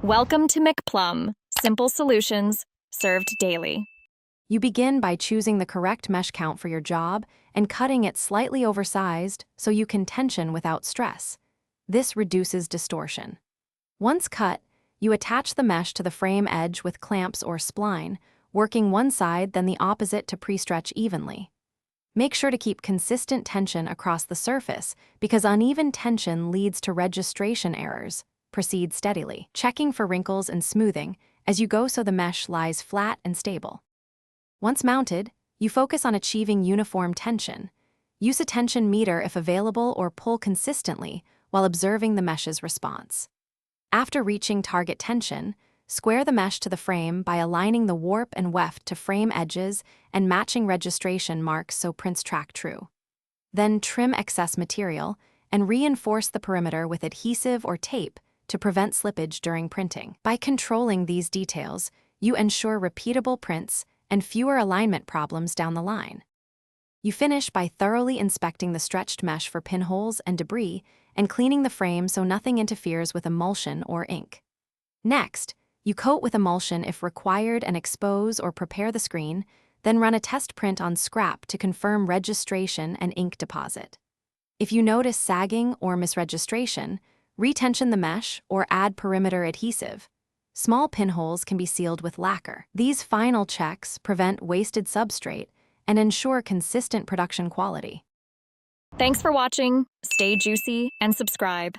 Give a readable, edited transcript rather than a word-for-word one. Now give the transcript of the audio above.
Welcome to McPlum, simple solutions served daily. You begin by choosing the correct mesh count for your job and cutting it slightly oversized so you can tension without stress. This reduces distortion. Once cut, you attach the mesh to the frame edge with clamps or spline, working one side then the opposite to pre-stretch evenly. Make sure to keep consistent tension across the surface because uneven tension leads to registration errors. Proceed steadily, checking for wrinkles and smoothing as you go so the mesh lies flat and stable. Once mounted, you focus on achieving uniform tension. Use a tension meter if available or pull consistently while observing the mesh's response. After reaching target tension, square the mesh to the frame by aligning the warp and weft to frame edges and matching registration marks so prints track true. Then trim excess material and reinforce the perimeter with adhesive or tape to prevent slippage during printing. By controlling these details, you ensure repeatable prints and fewer alignment problems down the line. You finish by thoroughly inspecting the stretched mesh for pinholes and debris and cleaning the frame so nothing interferes with emulsion or ink. Next, you coat with emulsion if required and expose or prepare the screen, then run a test print on scrap to confirm registration and ink deposit. If you notice sagging or misregistration, retension the mesh or add perimeter adhesive. Small pinholes can be sealed with lacquer. These final checks prevent wasted substrate and ensure consistent production quality. Thanks for watching. Stay juicy and subscribe.